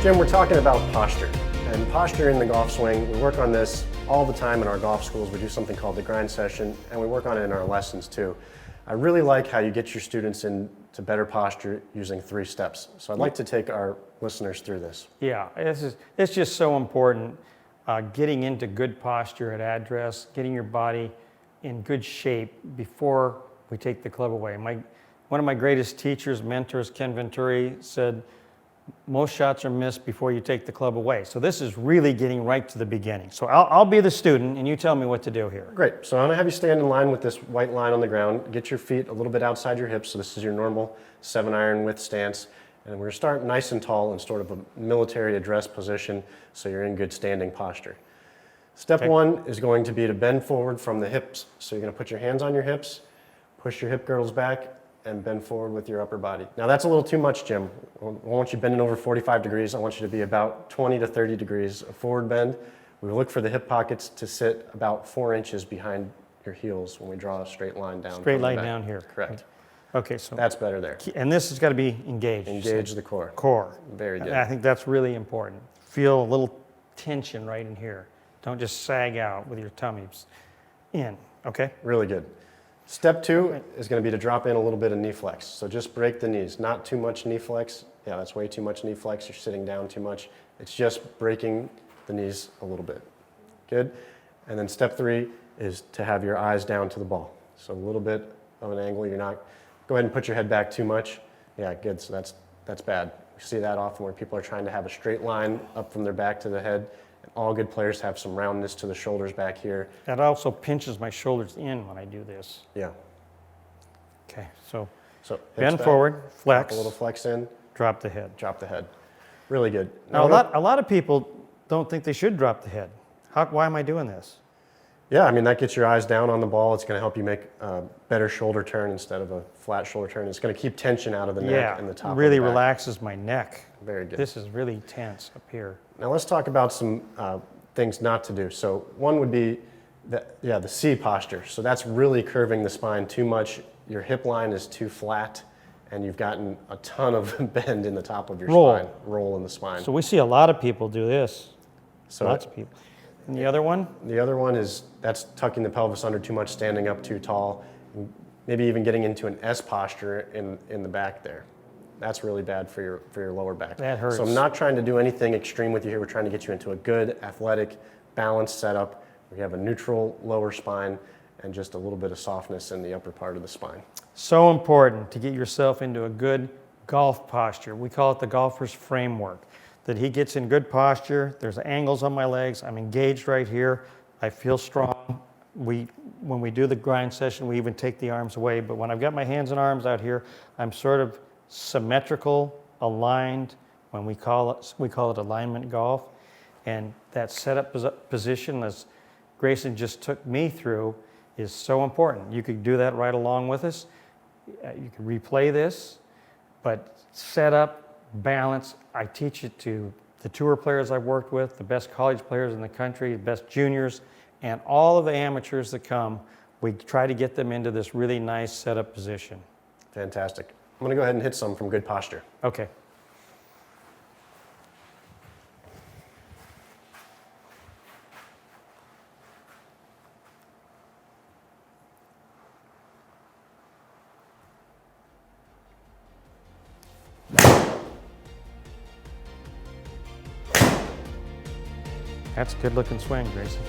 Jim, we're talking about posture. And posture in the golf swing, we work on this all the time in our golf schools. We do something called the grind session, and we work on it in our lessons too. I really like how you get your students into better posture using 3 steps. So I'd like to take our listeners through this. Yeah, it's just so important. Getting into good posture at address, getting your body in good shape before we take the club away. One of my greatest teachers, mentors, Ken Venturi, said, most shots are missed before you take the club away. So this is really getting right to the beginning. So I'll be the student and you tell me what to do here. Great. So I'm going to have you stand in line with this white line on the ground. Get your feet a little bit outside your hips. So this is your normal 7-iron width stance. And we're going to start nice and tall in sort of a military address position so you're in good standing posture. Step 1 is going to be to bend forward from the hips. So you're going to put your hands on your hips, push your hip girdles back, and bend forward with your upper body. Now that's a little too much, Jim. I want you bending over 45 degrees. I want you to be about 20 to 30 degrees of forward bend. We look for the hip pockets to sit about 4 inches behind your heels when we draw a straight line down. Straight line down here. Correct. Okay, so that's better there. And this has got to be engaged. Engage the core. Core. Very good. I think that's really important. Feel a little tension right in here. Don't just sag out with your tummies in, okay? Really good. Step 2 is going to be to drop in a little bit of knee flex. So just break the knees. Not too much knee flex. Yeah, that's way too much knee flex. You're sitting down too much. It's just breaking the knees a little bit. Good. And then step 3 is to have your eyes down to the ball. So a little bit of an angle. You're not. Go ahead and put your head back too much. Yeah, good. So that's bad. We see that often where people are trying to have a straight line up from their back to the head. All good players have some roundness to the shoulders back here. That also pinches my shoulders in when I do this. Yeah. Okay, so bend back, forward, flex. A little flex in. Drop the head. Drop the head. Really good. Now a lot of people don't think they should drop the head. Why am I doing this? Yeah, I mean, that gets your eyes down on the ball. It's going to help you make a better shoulder turn instead of a flat shoulder turn. It's going to keep tension out of the neck and the top really of the back. relaxes my neck. Very good. This is really tense up here. Now let's talk about some things not to do. So one would be the C posture. So that's really curving the spine too much. Your hip line is too flat, and you've gotten a ton of bend in the top of your spine. Roll in the spine. So we see a lot of people do this. So lots of people. And the other one? The other one that's tucking the pelvis under too much, standing up too tall, and maybe even getting into an S posture in the back there. That's really bad for your lower back. That hurts. So I'm not trying to do anything extreme with you here. We're trying to get you into a good, athletic, balanced setup. We have a neutral lower spine and just a little bit of softness in the upper part of the spine. So important to get yourself into a good golf posture. We call it the golfer's framework. That he gets in good posture. There's angles on my legs. I'm engaged right here. I feel strong. When we do the grind session, we even take the arms away. But when I've got my hands and arms out here, I'm sort of symmetrical, aligned. When we call it alignment golf. And that setup position, as Grayson just took me through, is so important. You could do that right along with us. You can replay this, but setup, balance. I teach it to the tour players I've worked with, the best college players in the country, the best juniors, and all of the amateurs that come. We try to get them into this really nice setup position. Fantastic. I'm going to go ahead and hit some from good posture. Okay. That's a good looking swing, Grayson.